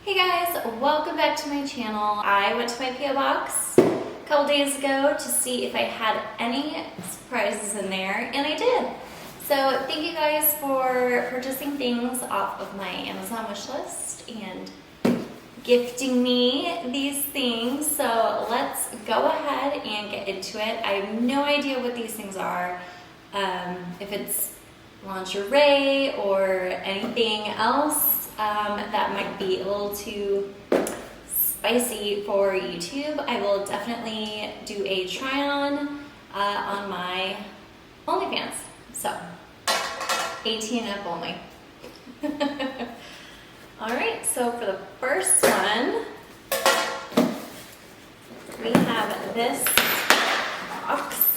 Hey guys, welcome back to my channel. I went to my PO box a couple days ago to see if I had any surprises in there, and I did. So thank you guys for purchasing things off of my Amazon wish list and gifting me these things. So let's go ahead and get into it. I have no idea what these things are, if it's lingerie or anything else that might be a little too spicy for YouTube. I will definitely do a try on my OnlyFans. So 18 and up only. Alright, so for the first one, we have this box.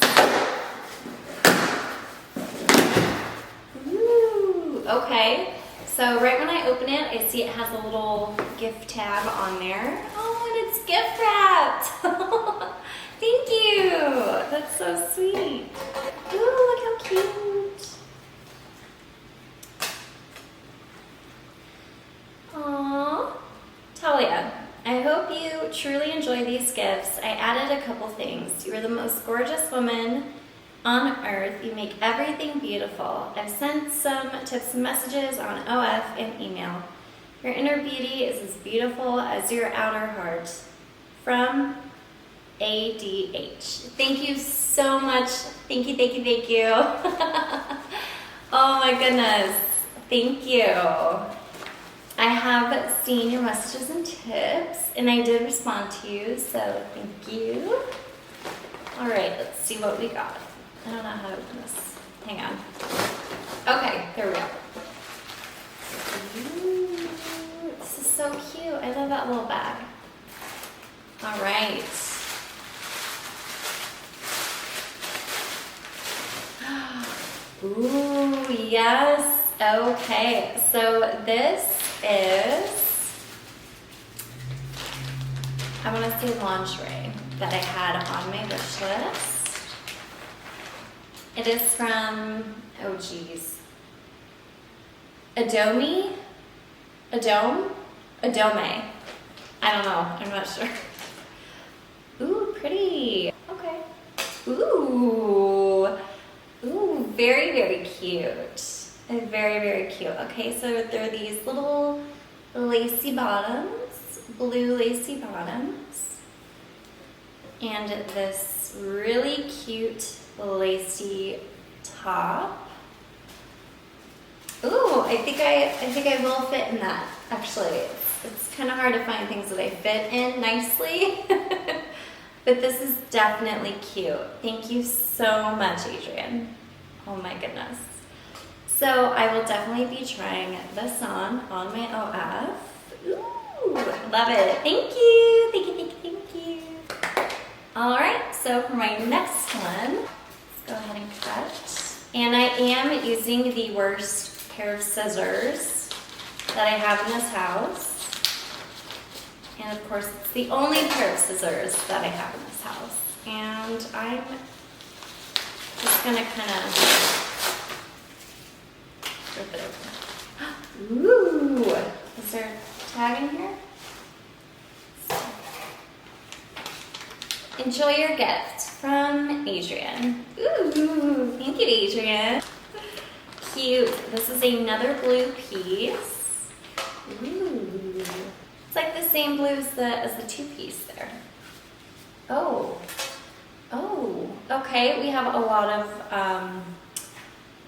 Ooh, okay. So right when I open it, I see it has a little gift tab on there. Oh, and it's gift wrapped. Thank you. That's so sweet. Ooh, look how cute. Aww. Talia, I hope you truly enjoy these gifts. I added a couple things. You are the most gorgeous woman on earth. You make everything beautiful. I've sent some tips and messages on OF and email. Your inner beauty is as beautiful as your outer heart. From ADH. Thank you so much. Thank you, thank you, thank you. Oh my goodness. Thank you. I have seen your messages and tips, and I did respond to you, so thank you. All right, let's see what we got. I don't know how to open this. Hang on. Okay, there we go. Ooh, this is so cute. I love that little bag. All right. Ooh, yes. Okay, so this is, I want to say lingerie that I had on my wish list. It is from, oh geez, Adome? I don't know, I'm not sure. Ooh, pretty. Okay. Ooh, very, very cute. Very, very cute. Okay, so there are these little lacy bottoms, blue lacy bottoms, and this really cute lacy top. Ooh, I think I will fit in that. Actually, it's kind of hard to find things that I fit in nicely, but this is definitely cute. Thank you so much, Adrian. Oh my goodness. So I will definitely be trying this on my OF. Ooh, love it. Thank you. Thank you, thank you, thank you. All right, so for my next one, let's go ahead and cut. And I am using the worst pair of scissors that I have in this house. And of course, it's the only pair of scissors that I have in this house. And I'm just gonna kind of rip it open. Ooh, is there a tag in here? Enjoy your gift from Adrian. Ooh, thank you, Adrian. Cute. This is another blue piece. Ooh, it's like the same blue as the two-piece there. Oh, okay. We have a lot of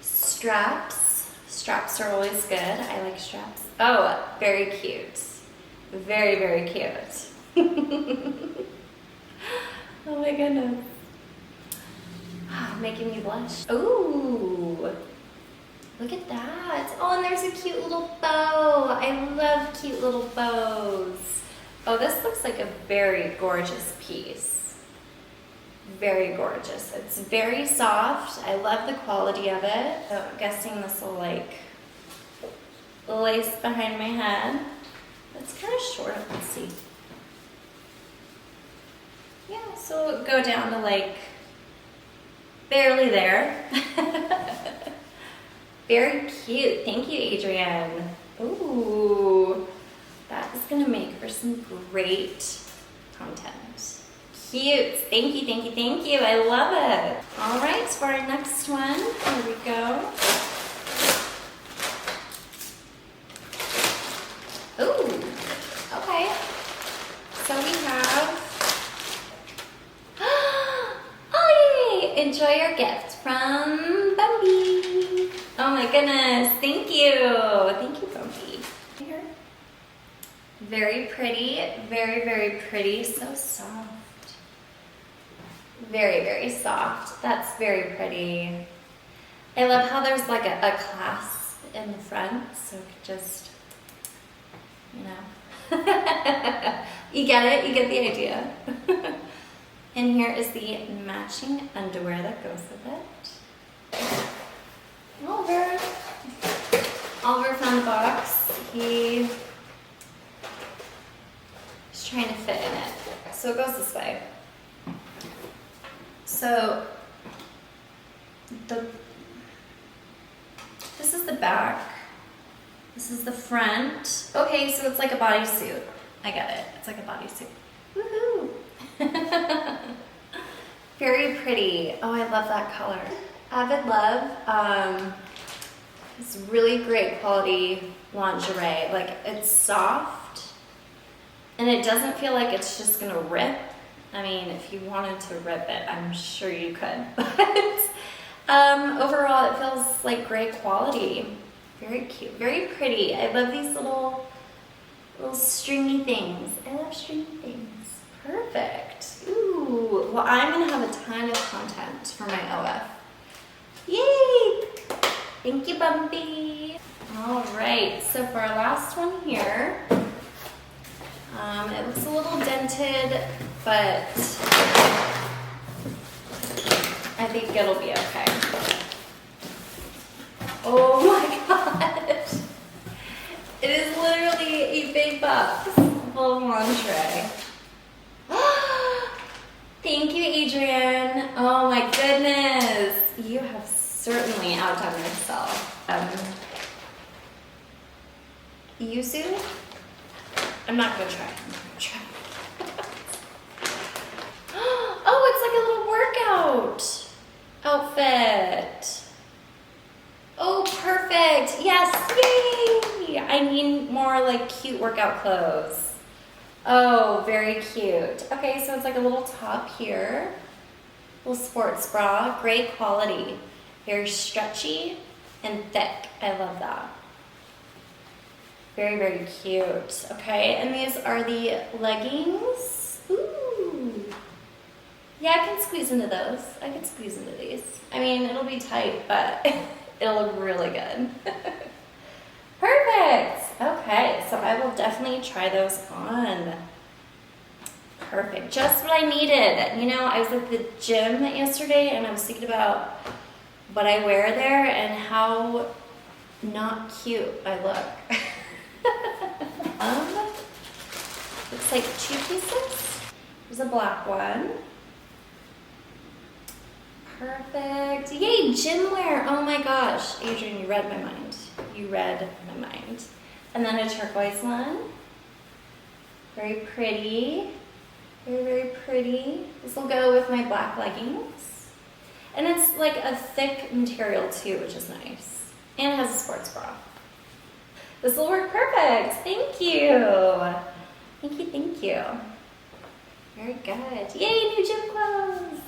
straps. Straps are always good. I like straps. Oh, very cute. Very, very cute. Oh my goodness. Making me blush. Ooh, look at that. Oh, and there's a cute little bow. I love cute little bows. Oh, this looks like a very gorgeous piece. Very gorgeous. It's very soft. I love the quality of it. So I'm guessing this will like lace behind my head. It's kind of short. Let's see. Yeah, so it'll go down to like barely there. Very cute. Thank you, Adrian. Ooh, that is gonna make some great content. Cute. Thank you, thank you, thank you. I love it. All right, for our next one, here we go. Ooh, okay. So we have, oh yay! Enjoy your gift from Bumby. Oh my goodness, thank you. Thank you, Bumby. Here. Very pretty, very, very pretty, so soft. Very, very soft. That's very pretty. I love how there's like a clasp in the front, so it could just, you know. You get it? You get the idea. And here is the matching underwear that goes with it. Oliver found the box. He's trying to fit in it. So it goes this way. So this is the back. This is the front. Okay, so it's like a bodysuit. I get it. It's like a bodysuit. Woohoo! Very pretty. Oh, I love that color. Avid Love. It's really great quality lingerie. Like, it's soft, and it doesn't feel like it's just gonna rip. I mean, if you wanted to rip it, I'm sure you could. But overall, it feels like great quality. Very cute, very pretty. I love these little stringy things. I love stringy things. Perfect. Ooh, well, I'm gonna have a ton of content for my OF. Yay! Thank you, Bumby. All right, so for our last one here, it looks a little dented, but I think it'll be okay. Oh my gosh. It is literally a big box full of lingerie. Thank you, Adrian. Oh my goodness. You have certainly outdone yourself. Yuzu? I'm not gonna try. Oh, it's like a little workout outfit. Oh, perfect. Yes, yay! I need more like cute workout clothes. Oh, very cute. Okay, so it's like a little top here. Little sports bra, great quality. Very stretchy and thick. I love that. Very, very cute. Okay, and these are the leggings. Ooh. Yeah, I can squeeze into those. I can squeeze into these. I mean, it'll be tight, but it'll look really good. Perfect. Okay, so I will definitely try those on. Perfect. Just what I needed. You know, I was at the gym yesterday and I was thinking about what I wear there and how not cute I look. Looks like 2 pieces. There's a black one. Perfect. Yay, gym wear. Oh my gosh. Adrian, you read my mind. You read my mind. And then a turquoise one. Very pretty. Very, very pretty. This will go with my black leggings. And it's like a thick material too, which is nice. And it has a sports bra. This will work perfect. Thank you. Thank you, thank you. Very good. Yay, new gym clothes.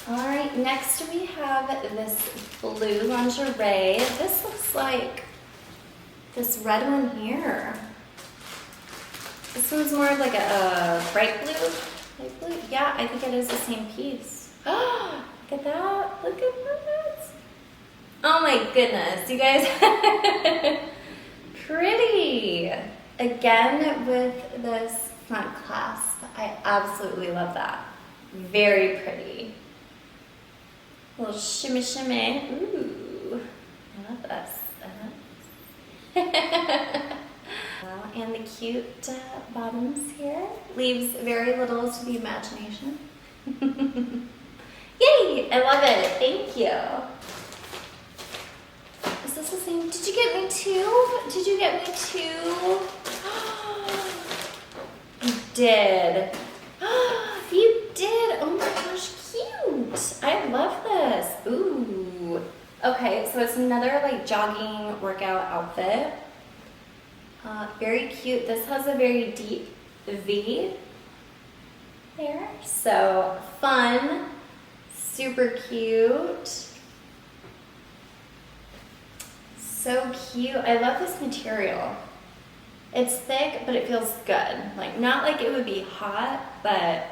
All right, next we have this blue lingerie. This looks like this red one here. This one's more of like a bright blue. Light blue? Yeah, I think it is the same piece. Oh, look at that. Look at that. Oh my goodness, you guys. Pretty. Again with this front clasp. I absolutely love that. Very pretty. A little shimmy shimmy. Ooh, I love this. And the cute bottoms here. Leaves very little to the imagination. Yay! I love it. Thank you. Is this the same Did you get me two? Did you get me two? You did. You did. Oh my gosh, cute. I love this. Ooh. Okay, so it's another like jogging workout outfit. Very cute. This has a very deep V there. So fun. Super cute. So cute. I love this material. It's thick, but it feels good. Like, not like it would be hot, but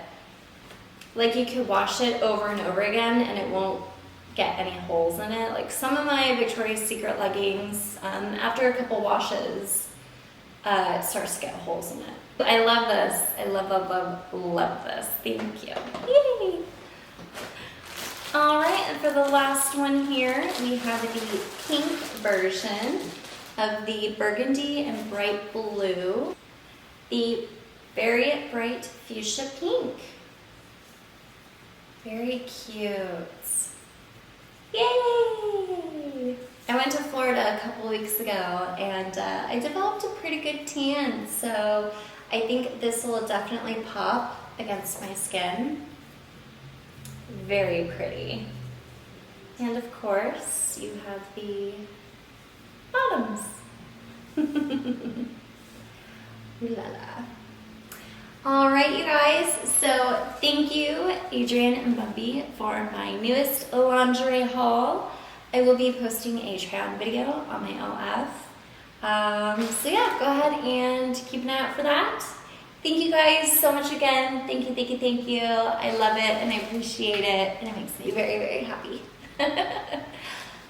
like you could wash it over and over again and it won't get any holes in it. Like some of my Victoria's Secret leggings, after a couple washes, it starts to get holes in it. I love this. I love this. Thank you. Yay! All right, and for the last one here, we have the pink version of the burgundy and bright blue, the very bright fuchsia pink. Very cute. Yay! I went to Florida a couple weeks ago and I developed a pretty good tan, so I think this will definitely pop against my skin. Very pretty. And of course, you have the bottoms. Ooh la la. All right, you guys. So thank you, Adrian and Bumby, for my newest lingerie haul. I will be posting a try-on video on my OF. So yeah, go ahead and keep an eye out for that. Thank you guys so much again. Thank you, thank you, thank you. I love it and I appreciate it, and it makes me very, very happy.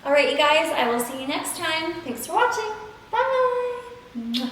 All right, you guys, I will see you next time. Thanks for watching. Bye.